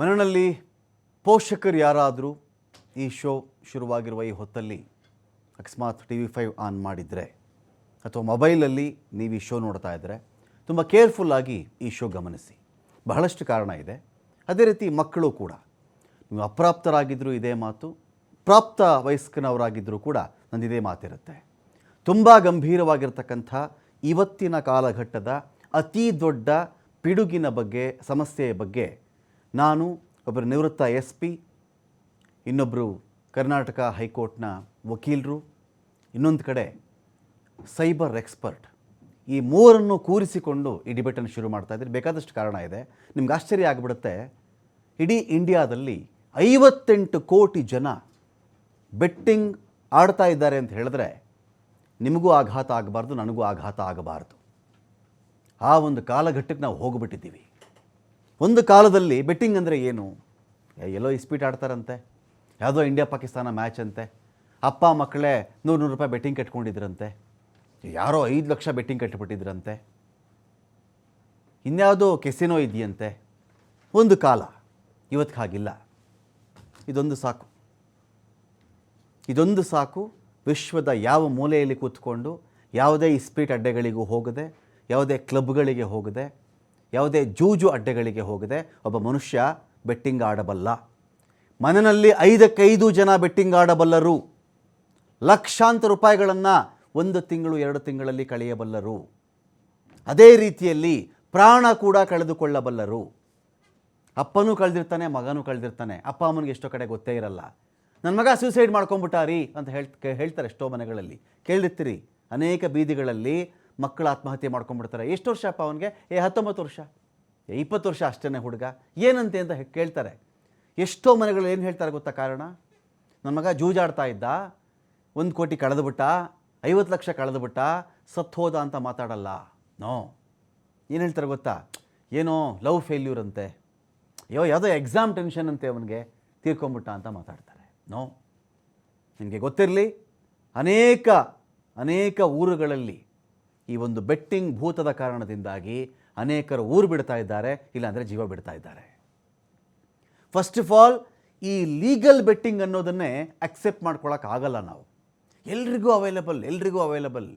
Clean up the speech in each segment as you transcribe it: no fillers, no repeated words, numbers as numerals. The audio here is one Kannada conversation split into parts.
ಮನೆಯಲ್ಲಿ ಪೋಷಕರು ಯಾರಾದರೂ ಈ ಶೋ ಶುರುವಾಗಿರುವ ಈ ಹೊತ್ತಲ್ಲಿ ಅಕಸ್ಮಾತ್ TV5 ಆನ್ ಮಾಡಿದರೆ ಅಥವಾ ಮೊಬೈಲಲ್ಲಿ ನೀವು ಈ ಶೋ ನೋಡ್ತಾ ಇದ್ದರೆ ತುಂಬ ಕೇರ್ಫುಲ್ಲಾಗಿ ಈ ಶೋ ಗಮನಿಸಿ. ಬಹಳಷ್ಟು ಕಾರಣ ಇದೆ. ಅದೇ ರೀತಿ ಮಕ್ಕಳು ಕೂಡ, ನೀವು ಅಪ್ರಾಪ್ತರಾಗಿದ್ದರೂ ಇದೇ ಮಾತು, ಪ್ರಾಪ್ತ ವಯಸ್ಕನವರಾಗಿದ್ದರೂ ಕೂಡ ನಂದಿದೇ ಮಾತಿರುತ್ತೆ. ತುಂಬ ಗಂಭೀರವಾಗಿರ್ತಕ್ಕಂಥ ಇವತ್ತಿನ ಕಾಲಘಟ್ಟದ ಅತಿ ದೊಡ್ಡ ಪಿಡುಗಿನ ಬಗ್ಗೆ, ಸಮಸ್ಯೆಯ ಬಗ್ಗೆ ನಾನು ಒಬ್ಬರು ನಿವೃತ್ತ SP, ಇನ್ನೊಬ್ಬರು ಕರ್ನಾಟಕ ಹೈಕೋರ್ಟ್ನ ವಕೀಲರು, ಇನ್ನೊಂದು ಕಡೆ ಸೈಬರ್ ಎಕ್ಸ್ಪರ್ಟ್, ಈ ಮೂರನ್ನು ಕೂರಿಸಿಕೊಂಡು ಈ ಡಿಬೇಟನ್ನು ಶುರು ಮಾಡ್ತಾ ಇದ್ದಾರೆ. ಬೇಕಾದಷ್ಟು ಕಾರಣ ಇದೆ. ನಿಮ್ಗೆ ಆಶ್ಚರ್ಯ ಆಗಿಬಿಡುತ್ತೆ. ಇಡೀ ಇಂಡಿಯಾದಲ್ಲಿ 58 ಕೋಟಿ ಜನ ಬೆಟ್ಟಿಂಗ್ ಆಡ್ತಾ ಇದ್ದಾರೆ ಅಂತ ಹೇಳಿದ್ರೆ ನಿಮಗೂ ಆಘಾತ ಆಗಬಾರ್ದು, ನನಗೂ ಆಘಾತ ಆಗಬಾರ್ದು. ಆ ಒಂದು ಕಾಲಘಟ್ಟಕ್ಕೆ ನಾವು ಹೋಗಿಬಿಟ್ಟಿದ್ದೀವಿ. ಒಂದು ಕಾಲದಲ್ಲಿ ಬೆಟ್ಟಿಂಗ್ ಅಂದರೆ ಏನು? ಎಲ್ಲೋ ಇಸ್ಪೀಟ್ ಆಡ್ತಾರಂತೆ, ಯಾವುದೋ ಇಂಡಿಯಾ ಪಾಕಿಸ್ತಾನ ಮ್ಯಾಚ್ ಅಂತೆ, ಅಪ್ಪ ಮಕ್ಕಳೇ 100 ರೂಪಾಯಿ ಬೆಟ್ಟಿಂಗ್ ಕಟ್ಕೊಂಡಿದ್ರಂತೆ, ಯಾರೋ 5 ಲಕ್ಷ ಬೆಟ್ಟಿಂಗ್ ಕಟ್ಟಿಬಿಟ್ಟಿದ್ರಂತೆ, ಇನ್ಯಾವುದೋ ಕೆಸಿನೋ ಇದೆಯಂತೆ. ಒಂದು ಕಾಲ. ಇವತ್ತು ಹಾಗಿಲ್ಲ. ಇದೊಂದು ಸಾಕು, ಇದೊಂದು ಸಾಕು. ವಿಶ್ವದ ಯಾವ ಮೂಲೆಯಲ್ಲಿ ಕೂತ್ಕೊಂಡು ಯಾವುದೇ ಇಸ್ಪೀಟ್ ಅಡ್ಡೆಗಳಿಗೂ ಹೋಗದೆ, ಯಾವುದೇ ಕ್ಲಬ್ಗಳಿಗೆ ಹೋಗದೆ, ಯಾವುದೇ ಜೂಜು ಅಡ್ಡೆಗಳಿಗೆ ಹೋಗದೆ ಒಬ್ಬ ಮನುಷ್ಯ ಬೆಟ್ಟಿಂಗ್ ಆಡಬಲ್ಲ. ಮನೆಯಲ್ಲಿ 5 ಜನ ಬೆಟ್ಟಿಂಗ್ ಆಡಬಲ್ಲರು. ಲಕ್ಷಾಂತರ ರೂಪಾಯಿಗಳನ್ನು 1 ತಿಂಗಳು 2 ತಿಂಗಳಲ್ಲಿ ಕಳೆಯಬಲ್ಲರು. ಅದೇ ರೀತಿಯಲ್ಲಿ ಪ್ರಾಣ ಕೂಡ ಕಳೆದುಕೊಳ್ಳಬಲ್ಲರು. ಅಪ್ಪನೂ ಕಳೆದಿರ್ತಾನೆ, ಮಗನೂ ಕಳೆದಿರ್ತಾನೆ. ಅಪ್ಪ ಅಮ್ಮನಿಗೆ ಎಷ್ಟೋ ಕಡೆ ಗೊತ್ತೇ ಇರಲ್ಲ. ನನ್ನ ಮಗ ಸೂಸೈಡ್ ಮಾಡ್ಕೊಂಬಿಟ್ಟಾರಿ ಅಂತ ಹೇಳ್ತಾರೆ ಎಷ್ಟೋ ಮನೆಗಳಲ್ಲಿ. ಕೇಳಿರ್ತೀರಿ, ಅನೇಕ ಬೀದಿಗಳಲ್ಲಿ ಮಕ್ಕಳು ಆತ್ಮಹತ್ಯೆ ಮಾಡ್ಕೊಂಡ್ಬಿಡ್ತಾರೆ. ಎಷ್ಟು ವರ್ಷ ಅಪ್ಪ ಅವನಿಗೆ? 19 ವರ್ಷ, 20 ವರ್ಷ ಅಷ್ಟೇ ಹುಡುಗ, ಏನಂತೆ ಅಂತ ಕೇಳ್ತಾರೆ. ಎಷ್ಟೋ ಮನೆಗಳು ಏನು ಹೇಳ್ತಾರೆ ಗೊತ್ತಾ ಕಾರಣ? ನನ್ನ ಮಗ ಜೂಜಾಡ್ತಾ ಇದ್ದ, 1 ಕೋಟಿ ಕಳೆದುಬಿಟ್ಟ, 50 ಲಕ್ಷ ಕಳೆದುಬಿಟ್ಟ, ಸತ್ತೋದ ಅಂತ ಮಾತಾಡಲ್ಲ. ನೋ, ಏನು ಹೇಳ್ತಾರೆ ಗೊತ್ತಾ? ಏನೋ ಲವ್ ಫೇಲ್ಯೂರ್ ಅಂತೆ, ಯಾವುದೋ ಎಕ್ಸಾಮ್ ಟೆನ್ಷನ್ ಅಂತೆ, ಅವನಿಗೆ ತೀರ್ಕೊಂಬಿಟ್ಟ ಅಂತ ಮಾತಾಡ್ತಾರೆ. ನೋ, ನಿಮಗೆ ಗೊತ್ತಿರಲಿ, ಅನೇಕ ಊರುಗಳಲ್ಲಿ ಈ ಒಂದು ಬೆಟ್ಟಿಂಗ್ ಭೂತದ ಕಾರಣದಿಂದಾಗಿ ಅನೇಕರು ಊರು ಬಿಡ್ತಾ ಇದ್ದಾರೆ, ಇಲ್ಲಾಂದರೆ ಜೀವ ಬಿಡ್ತಾ ಇದ್ದಾರೆ. ಫಸ್ಟ್ ಆಫ್ ಆಲ್, ಈ ಲೀಗಲ್ ಬೆಟ್ಟಿಂಗ್ ಅನ್ನೋದನ್ನೇ ಅಕ್ಸೆಪ್ಟ್ ಮಾಡ್ಕೊಳ್ಳೋಕ್ಕಾಗಲ್ಲ ನಾವು. ಎಲ್ರಿಗೂ ಅವೈಲಬಲ್.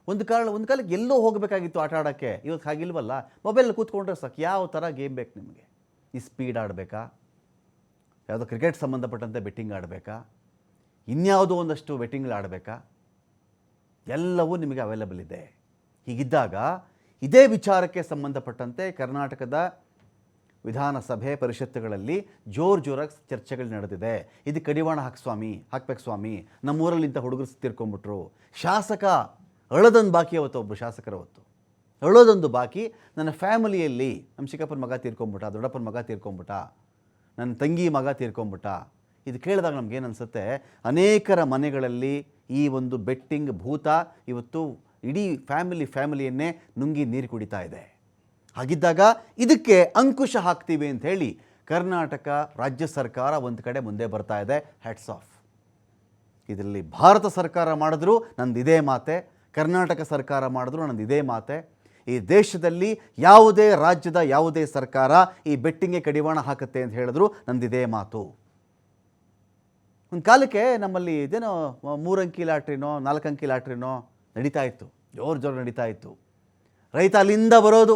ಒಂದು ಕಾಲಕ್ಕೆ ಎಲ್ಲೋ ಹೋಗಬೇಕಾಗಿತ್ತು ಆಟ ಆಡೋಕ್ಕೆ, ಇವತ್ತು ಹಾಗಿಲ್ವಲ್ಲ. ಮೊಬೈಲಲ್ಲಿ ಕೂತ್ಕೊಂಡ್ರೆ ಸಾಕು. ಯಾವ ಥರ ಗೇಮ್ ಬೇಕು ನಿಮಗೆ? ಈ ಸ್ಪೀಡ್ ಆಡಬೇಕಾ, ಯಾವುದೋ ಕ್ರಿಕೆಟ್ ಸಂಬಂಧಪಟ್ಟಂತೆ ಬೆಟ್ಟಿಂಗ್ ಆಡಬೇಕಾ, ಇನ್ಯಾವುದೋ ಒಂದಷ್ಟು ಬೆಟ್ಟಿಂಗ್ಗಳು ಆಡಬೇಕಾ, ಎಲ್ಲವೂ ನಿಮಗೆ ಅವೈಲಬಲ್ ಇದೆ. ಹೀಗಿದ್ದಾಗ ಇದೇ ವಿಚಾರಕ್ಕೆ ಸಂಬಂಧಪಟ್ಟಂತೆ ಕರ್ನಾಟಕದ ವಿಧಾನಸಭೆ ಪರಿಷತ್ತುಗಳಲ್ಲಿ ಜೋರಾಗಿ ಚರ್ಚೆಗಳು ನಡೆದಿದೆ. ಇದಕ್ಕೆ ಕಡಿವಾಣ ಹಾಕ್ಬೇಕು ಸ್ವಾಮಿ, ನಮ್ಮೂರಲ್ಲಿ ಇಂಥ ಹುಡುಗರು ತೀರ್ಕೊಂಡ್ಬಿಟ್ರು. ಶಾಸಕ ಅಳದೊಂದು ಬಾಕಿ, ಒಬ್ಬರು ಶಾಸಕರ ಹೊತ್ತು ಅಳೋದೊಂದು ಬಾಕಿ. ನನ್ನ ಫ್ಯಾಮಿಲಿಯಲ್ಲಿ ನಮ್ಮ ಚಿಕ್ಕಪ್ಪನ ಮಗ ತೀರ್ಕೊಂಬಿಟ್ಟ, ದೊಡ್ಡಪ್ಪನ ಮಗ ತೀರ್ಕೊಂಬಿಟ್ಟ, ನನ್ನ ತಂಗಿ ಮಗ ತೀರ್ಕೊಂಬಿಟ್ಟ. ಇದು ಕೇಳಿದಾಗ ನಮಗೇನು ಅನಿಸುತ್ತೆ? ಅನೇಕರ ಮನೆಗಳಲ್ಲಿ ಈ ಒಂದು ಬೆಟ್ಟಿಂಗ್ ಭೂತ ಇವತ್ತು ಇಡೀ ಫ್ಯಾಮಿಲಿಯನ್ನೇ ನುಂಗಿ ನೀರು ಕುಡಿತಾ ಇದೆ. ಹಾಗಿದ್ದಾಗ ಇದಕ್ಕೆ ಅಂಕುಶ ಹಾಕ್ತೀವಿ ಅಂತ ಹೇಳಿ ಕರ್ನಾಟಕ ರಾಜ್ಯ ಸರ್ಕಾರ ಒಂದು ಕಡೆ ಮುಂದೆ ಬರ್ತಾ ಇದೆ. Hats off. ಇದರಲ್ಲಿ ಭಾರತ ಸರ್ಕಾರ ಮಾಡಿದ್ರು ನಂದಿದೇ ಮಾತೆ, ಕರ್ನಾಟಕ ಸರ್ಕಾರ ಮಾಡಿದ್ರು ನಂದಿದೇ ಮಾತೆ. ಈ ದೇಶದಲ್ಲಿ ಯಾವುದೇ ರಾಜ್ಯದ ಯಾವುದೇ ಸರ್ಕಾರ ಈ ಬೆಟ್ಟಿಂಗ್ಗೆ ಕಡಿವಾಣ ಹಾಕುತ್ತೆ ಅಂತ ಹೇಳಿದ್ರು ನಂದಿದೇ ಮಾತು. ಒಂದು ಕಾಲಕ್ಕೆ ನಮ್ಮಲ್ಲಿ ಇದೇನೋ 3 ಅಂಕಿ ಲಾಟ್ರಿನೋ 4 ಅಂಕಿ ಲಾಟ್ರಿನೋ ನಡೀತಾ ಇತ್ತು, ಜೋರು ನಡೀತಾ ಇತ್ತು. ರೈತ ಅಲ್ಲಿಂದ ಬರೋದು,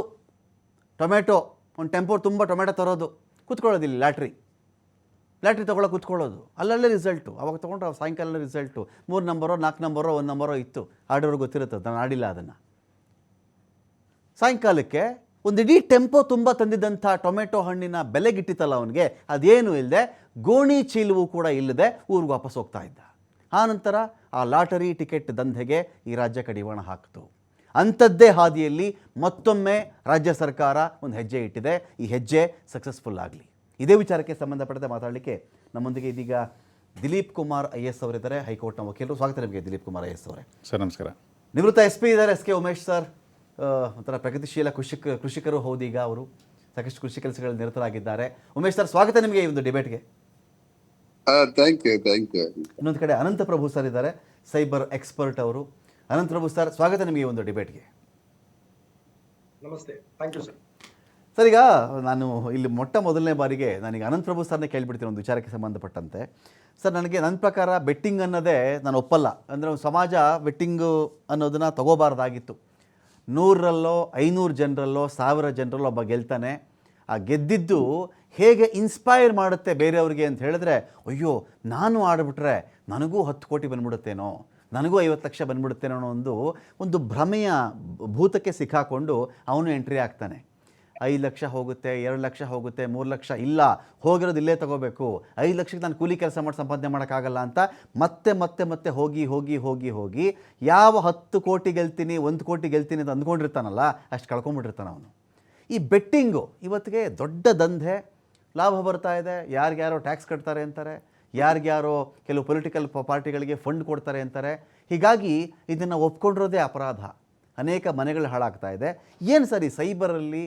ಟೊಮೆಟೊ ಒಂದು ಟೆಂಪೋ ತುಂಬ ಟೊಮೆಟೊ ತರೋದು, ಕೂತ್ಕೊಳ್ಳೋದಿಲ್ಲ, ಲಾಟ್ರಿ ತೊಗೊಳ್ಳೋ ಕೂತ್ಕೊಳ್ಳೋದು, ಅಲ್ಲಲ್ಲೇ ರಿಸಲ್ಟು. ಅವಾಗ ತೊಗೊಂಡ್ರೆ ಸಾಯಂಕಾಲ ರಿಸಲ್ಟು 3 ನಂಬರೋ 4 ನಂಬರೋ 1 ನಂಬರೋ ಇತ್ತು. ಆಡೋರು ಗೊತ್ತಿರುತ್ತೆ, ನಾನು ಆಡಿಲ್ಲ ಅದನ್ನು. ಸಾಯಂಕಾಲಕ್ಕೆ ಒಂದು ಇಡೀ ಟೆಂಪೋ ತುಂಬ ತಂದಿದ್ದಂಥ ಟೊಮೆಟೊ ಹಣ್ಣಿನ ಬೆಲೆಗಿಟ್ಟಿತ್ತಲ್ಲ ಅವನಿಗೆ, ಅದೇನು ಇಲ್ಲದೆ ಗೋಣಿ ಚೀಲವೂ ಕೂಡ ಇಲ್ಲದೆ ಊರಿಗೆ ವಾಪಸ್ ಹೋಗ್ತಾ ಇದ್ದ. ಆನಂತರ ಆ ಲಾಟರಿ ಟಿಕೆಟ್ ದಂಧೆಗೆ ಈ ರಾಜ್ಯ ಕಡಿವಾಣ ಹಾಕಿತು. ಅಂಥದ್ದೇ ಹಾದಿಯಲ್ಲಿ ಮತ್ತೊಮ್ಮೆ ರಾಜ್ಯ ಸರ್ಕಾರ ಒಂದು ಹೆಜ್ಜೆ ಇಟ್ಟಿದೆ. ಈ ಹೆಜ್ಜೆ ಸಕ್ಸಸ್ಫುಲ್ ಆಗಲಿ. ಇದೇ ವಿಚಾರಕ್ಕೆ ಸಂಬಂಧಪಟ್ಟಂತೆ ಮಾತಾಡಲಿಕ್ಕೆ ನಮ್ಮೊಂದಿಗೆ ಇದೀಗ ದಿಲೀಪ್ ಕುಮಾರ್ IAS ಅವರಿದ್ದಾರೆ, ಹೈಕೋರ್ಟ್ನ ವಕೀಲರು. ಸ್ವಾಗತ ನಿಮಗೆ ದಿಲೀಪ್ ಕುಮಾರ್ IAS ಅವರೇ. ಸರ್ ನಮಸ್ಕಾರ. ನಿವೃತ್ತ SP ಇದ್ದಾರೆ SK ಉಮೇಶ್ ಸರ್. ಒಂಥರ ಪ್ರಗತಿಶೀಲ ಕೃಷಿಕರು ಹೌದೀಗ. ಅವರು ಸಾಕಷ್ಟು ಕೃಷಿ ಕೆಲಸಗಳಲ್ಲಿ ನಿರತರಾಗಿದ್ದಾರೆ. ಉಮೇಶ್ ಸರ್, ಸ್ವಾಗತ ನಿಮಗೆ ಈ ಒಂದು ಡಿಬೇಟ್ಗೆ. Thank you. ಇನ್ನೊಂದು ಕಡೆ ಅನಂತ ಪ್ರಭು ಸರ್ ಇದ್ದಾರೆ, ಸೈಬರ್ ಎಕ್ಸ್ಪರ್ಟ್ ಅವರು. ಅನಂತ ಪ್ರಭು ಸರ್, ಸ್ವಾಗತ ನಿಮಗೆ ಈ ಒಂದು ಡಿಬೇಟ್ಗೆ. ನಮಸ್ತೆ. Thank you sir. ಸರ್, ಈಗ ನಾನು ಇಲ್ಲಿ ಮೊದಲನೇ ಬಾರಿಗೆ ನನಗೆ ಅನಂತ್ ಪ್ರಭು ಸರ್ನೇ ಕೇಳಿಬಿಡ್ತೀನಿ ಒಂದು ವಿಚಾರಕ್ಕೆ ಸಂಬಂಧಪಟ್ಟಂತೆ. ಸರ್, ನನಗೆ ನನ್ನ ಪ್ರಕಾರ ಬೆಟ್ಟಿಂಗ್ ಅನ್ನೋದೇ ನಾನು ಒಪ್ಪಲ್ಲ. ಅಂದರೆ ಸಮಾಜ ಬೆಟ್ಟಿಂಗು ಅನ್ನೋದನ್ನು ತಗೋಬಾರ್ದಾಗಿತ್ತು. 100ರಲ್ಲೋ 500 ಜನರಲ್ಲೋ 1000 ಜನರಲ್ಲೋ ಒಬ್ಬ ಗೆಲ್ತಾನೆ. ಆ ಗೆದ್ದಿದ್ದು ಹೇಗೆ ಇನ್ಸ್ಪೈರ್ ಮಾಡುತ್ತೆ ಬೇರೆಯವ್ರಿಗೆ ಅಂತ ಹೇಳಿದ್ರೆ, ಅಯ್ಯೋ ನಾನು ಆಡಿಬಿಟ್ರೆ ನನಗೂ 10 ಕೋಟಿ ಬಂದ್ಬಿಡುತ್ತೇನೋ, ನನಗೂ 50 ಲಕ್ಷ ಬಂದ್ಬಿಡುತ್ತೇನೋ ಅನ್ನೋ ಒಂದು ಭ್ರಮೆಯ ಭೂತಕ್ಕೆ ಸಿಕ್ಕಾಕೊಂಡು ಅವನು ಎಂಟ್ರಿ ಆಗ್ತಾನೆ. 5 ಲಕ್ಷ ಹೋಗುತ್ತೆ, 2 ಲಕ್ಷ ಹೋಗುತ್ತೆ, 3 ಲಕ್ಷ ಇಲ್ಲ, ಹೋಗಿರೋದು ಇಲ್ಲೇ ತೊಗೋಬೇಕು, 5 ಲಕ್ಷಕ್ಕೆ ನಾನು ಕೂಲಿ ಕೆಲಸ ಮಾಡಿ ಸಂಪಾದನೆ ಮಾಡೋಕ್ಕಾಗಲ್ಲ ಅಂತ ಮತ್ತೆ ಮತ್ತೆ ಮತ್ತೆ ಹೋಗಿ ಹೋಗಿ ಹೋಗಿ ಹೋಗಿ ಯಾವ 10 ಕೋಟಿ ಗೆಲ್ತೀನಿ 1 ಕೋಟಿ ಗೆಲ್ತೀನಿ ಅಂತ ಅಂದ್ಕೊಂಡಿರ್ತಾನಲ್ಲ, ಅಷ್ಟು ಕಳ್ಕೊಂಬಿಟ್ಟಿರ್ತಾನೆ ಅವನು. ಈ ಬೆಟ್ಟಿಂಗು ಇವತ್ತಿಗೆ ದೊಡ್ಡ ದಂಧೆ, ಲಾಭ ಬರ್ತಾ ಇದೆ, ಯಾರಿಗ್ಯಾರೋ ಟ್ಯಾಕ್ಸ್ ಕಟ್ತಾರೆ ಅಂತಾರೆ, ಯಾರಿಗ್ಯಾರೋ ಕೆಲವು ಪೊಲಿಟಿಕಲ್ ಪಾರ್ಟಿಗಳಿಗೆ ಫಂಡ್ ಕೊಡ್ತಾರೆ ಅಂತಾರೆ. ಹೀಗಾಗಿ ಇದನ್ನು ಒಪ್ಕೊಂಡಿರೋದೇ ಅಪರಾಧ. ಅನೇಕ ಮನೆಗಳು ಹಾಳಾಗ್ತಾ ಇದೆ. ಏನು ಸರ್ ಈ ಸೈಬರಲ್ಲಿ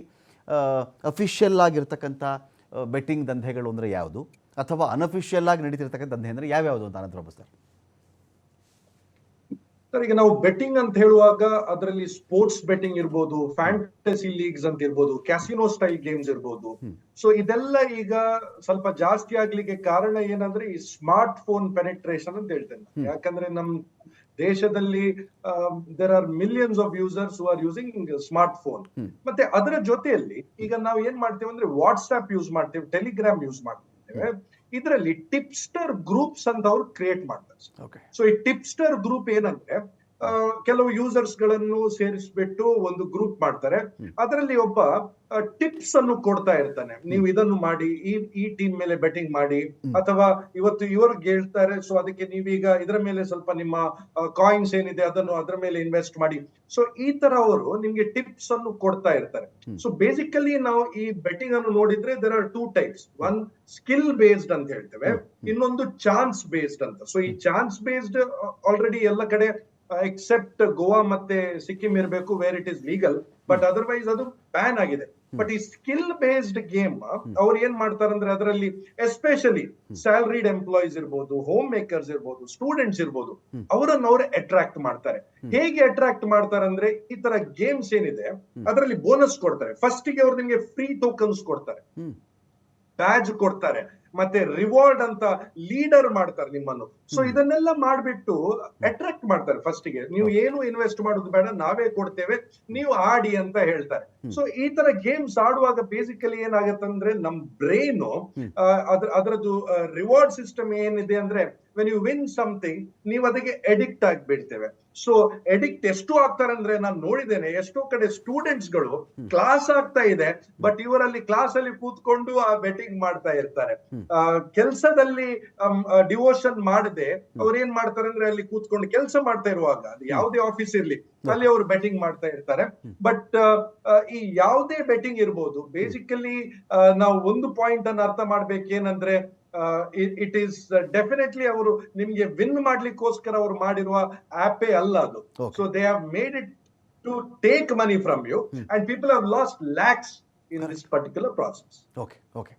ಅಫಿಷಿಯಲ್ ಆಗಿರ್ತಕ್ಕಂಥ ಬೆಟ್ಟಿಂಗ್ ದಂಧೆಗಳು ಅಂದರೆ ಯಾವುದು, ಅಥವಾ ಅನ್ಅಫಿಷಿಯಲ್ ಆಗಿ ನಡೀತಿರ್ತಕ್ಕಂಥ ದಂಧೆ ಅಂದರೆ ಯಾವ್ಯಾವುದು ಅಂತ ಅನಂತ್ ಪ್ರಭು ಸರ್? ಸರ್, ಈಗ ನಾವು ಬೆಟ್ಟಿಂಗ್ ಅಂತ ಹೇಳುವಾಗ ಅದರಲ್ಲಿ ಸ್ಪೋರ್ಟ್ಸ್ ಬೆಟ್ಟಿಂಗ್ ಇರ್ಬೋದು, ಫ್ಯಾಂಟಸಿ ಲೀಗ್ಸ್ ಅಂತ ಇರ್ಬೋದು, ಕ್ಯಾಸಿನೋ ಸ್ಟೈಲ್ ಗೇಮ್ಸ್ ಇರ್ಬೋದು. ಸೊ ಇದೆಲ್ಲ ಈಗ ಸ್ವಲ್ಪ ಜಾಸ್ತಿ ಆಗ್ಲಿಕ್ಕೆ ಕಾರಣ ಏನಂದ್ರೆ ಈ ಸ್ಮಾರ್ಟ್ ಫೋನ್ ಪೆನೆಟ್ರೇಷನ್ ಅಂತ ಹೇಳ್ತೇನೆ. ಯಾಕಂದ್ರೆ ನಮ್ ದೇಶದಲ್ಲಿ there are millions of users who are using smart phone. ಮತ್ತೆ ಅದರ ಜೊತೆಯಲ್ಲಿ ಈಗ ನಾವು ಏನ್ ಮಾಡ್ತೇವೆ ಅಂದ್ರೆ ವಾಟ್ಸ್ಆಪ್ ಯೂಸ್ ಮಾಡ್ತೇವೆ, ಟೆಲಿಗ್ರಾಮ್ ಯೂಸ್ ಮಾಡ್ತೇವೆ. ಇದರಲ್ಲಿ ಟಿಪ್ಸ್ಟರ್ ಗ್ರೂಪ್ಸ್ ಅಂತ ಅವ್ರು ಕ್ರಿಯೇಟ್ ಮಾಡ್ತಾರೆ. ಸೊ ಈ ಟಿಪ್ಸ್ಟರ್ ಗ್ರೂಪ್ ಏನಂದ್ರೆ ಕೆಲವು ಯೂಸರ್ಸ್ ಗಳನ್ನು ಸೇರಿಸ್ಬಿಟ್ಟು ಒಂದು ಗ್ರೂಪ್ ಮಾಡ್ತಾರೆ. ಅದರಲ್ಲಿ ಒಬ್ಬ ಟಿಪ್ಸ್ ಅನ್ನು ಕೊಡ್ತಾ ಇರ್ತಾನೆ, ನೀವು ಇದನ್ನು ಮಾಡಿ, ಈ ಟೀಮ್ ಮೇಲೆ ಬೆಟ್ಟಿಂಗ್ ಮಾಡಿ, ಅಥವಾ ಇವತ್ತು ಇವರು ಗೆಲ್ತಾರೆ ಸೊ ಅದಕ್ಕೆ ನೀವೀಗ ಇದರ ಮೇಲೆ ಸ್ವಲ್ಪ ನಿಮ್ಮ ಕಾಯಿನ್ಸ್ ಏನಿದೆ ಅದನ್ನು ಅದರ ಮೇಲೆ ಇನ್ವೆಸ್ಟ್ ಮಾಡಿ. ಸೊ ಈ ತರ ಅವರು ನಿಮ್ಗೆ ಟಿಪ್ಸ್ ಅನ್ನು ಕೊಡ್ತಾ ಇರ್ತಾರೆ. ಸೊ ಬೇಸಿಕಲಿ ನಾವು ಈ ಬೆಟ್ಟಿಂಗ್ ಅನ್ನು ನೋಡಿದ್ರೆ there are 2 types. One skill based ಅಂತ ಹೇಳ್ತೇವೆ, ಇನ್ನೊಂದು ಚಾನ್ಸ್ ಬೇಸ್ಡ್ ಅಂತ. ಸೊ ಈ ಚಾನ್ಸ್ ಬೇಸ್ಡ್ ಆಲ್ರೆಡಿ ಎಲ್ಲ ಕಡೆ ಎಕ್ಸೆಪ್ಟ್ ಗೋವಾ ಮತ್ತೆ ಸಿಕ್ಕಿಂ ಇರಬೇಕು where it is legal, but otherwise ಅದು ಬ್ಯಾನ್ ಆಗಿದೆ. ಬಟ್ ಈ ಸ್ಕಿಲ್ ಬೇಸ್ಡ್ ಗೇಮ್ ಅವ್ರು ಏನ್ ಮಾಡ್ತಾರಂದ್ರೆ ಅದರಲ್ಲಿ ಎಸ್ಪೆಷಲಿ ಸ್ಯಾಲರಿಡ್ ಎಂಪ್ಲಾಯೀಸ್ ಇರ್ಬೋದು, ಹೋಮ್ ಮೇಕರ್ಸ್ ಇರ್ಬೋದು, ಸ್ಟೂಡೆಂಟ್ಸ್ ಇರ್ಬೋದು, ಅವರನ್ನು ಅವ್ರು ಅಟ್ರಾಕ್ಟ್ ಮಾಡ್ತಾರೆ. ಹೇಗೆ ಅಟ್ರಾಕ್ಟ್ ಮಾಡ್ತಾರಂದ್ರೆ ಈ ತರ ಗೇಮ್ಸ್ ಏನಿದೆ ಅದರಲ್ಲಿ ಬೋನಸ್ ಕೊಡ್ತಾರೆ. ಫಸ್ಟ್ ಗೆ ಅವ್ರು ನಿಮ್ಗೆ ಫ್ರೀ ಟೋಕನ್ಸ್ ಕೊಡ್ತಾರೆ, ಬ್ಯಾಜ್ ಕೊಡ್ತಾರೆ, ಮತ್ತೆ ರಿವಾರ್ಡ್ ಅಂತ ಲೀಡರ್ ಮಾಡ್ತಾರೆ ನಿಮ್ಮನ್ನು. ಸೊ ಇದನ್ನೆಲ್ಲ ಮಾಡ್ಬಿಟ್ಟು ಅಟ್ರಾಕ್ಟ್ ಮಾಡ್ತಾರೆ. ಫಸ್ಟ್ ಗೆ ನೀವು ಏನು ಇನ್ವೆಸ್ಟ್ ಮಾಡೋದು ಬೇಡ, ನಾವೇ ಕೊಡ್ತೇವೆ, ನೀವು ಆಡಿ ಅಂತ ಹೇಳ್ತಾರೆ. ಸೊ ಈ ತರ ಗೇಮ್ಸ್ ಆಡುವಾಗ ಬೇಸಿಕಲಿ ಏನಾಗತ್ತಂದ್ರೆ ನಮ್ ಬ್ರೈನ್ ಅದರದ್ದು ರಿವಾರ್ಡ್ ಸಿಸ್ಟಮ್ ಏನಿದೆ ಅಂದ್ರೆ ವೆನ್ ಯು ವಿನ್ ಸಮಥಿಂಗ್ ನೀವು ಅದಕ್ಕೆ ಎಡಿಕ್ಟ್ ಆಗಿಬಿಡ್ತೇವೆ. ಸೊ ಎಡಿಕ್ಟ್ ಎಷ್ಟು ಆಗ್ತಾರೆ ಅಂದ್ರೆ ನಾನು ನೋಡಿದ್ದೇನೆ ಎಷ್ಟೋ ಕಡೆ ಸ್ಟೂಡೆಂಟ್ಸ್ ಗಳು ಕ್ಲಾಸ್ ಆಗ್ತಾ ಇದೆ, ಬಟ್ ಇವರಲ್ಲಿ ಕ್ಲಾಸ್ ಅಲ್ಲಿ ಕೂತ್ಕೊಂಡು ಆ ಬೆಟ್ಟಿಂಗ್ ಮಾಡ್ತಾ ಇರ್ತಾರೆ. ಕೆಲಸದಲ್ಲಿ ಡಿವೋಷನ್ ಮಾಡದೆ ಅವ್ರು ಏನ್ ಮಾಡ್ತಾರೆ ಅಂದ್ರೆ ಅಲ್ಲಿ ಕೂತ್ಕೊಂಡು ಕೆಲಸ ಮಾಡ್ತಾ ಇರುವಾಗ, ಅದು ಯಾವುದೇ ಆಫೀಸ್ ಇರ್ಲಿ, ಅಲ್ಲಿ ಅವರು ಬೆಟ್ಟಿಂಗ್ ಮಾಡ್ತಾ ಇರ್ತಾರೆ. ಬಟ್ ಈ ಯಾವುದೇ ಬೆಟ್ಟಿಂಗ್ ಇರ್ಬೋದು, ಬೇಸಿಕಲಿ ನಾವು ಒಂದು ಪಾಯಿಂಟ್ ಅನ್ನು ಅರ್ಥ ಮಾಡ್ಬೇಕೇನಂದ್ರೆ ಇಟ್ ಈಸ್ ಡೆಫಿನೆಟ್ಲಿ ಅವರು ನಿಮ್ಗೆ ವಿನ್ ಮಾಡ್ಲಿಕ್ಕೋಸ್ಕರ ಅವರು ಮಾಡಿರುವ ಆಪೇ ಅಲ್ಲ ಅದು. So they have made it to take money from you and people have lost lakhs in this particular process. Okay.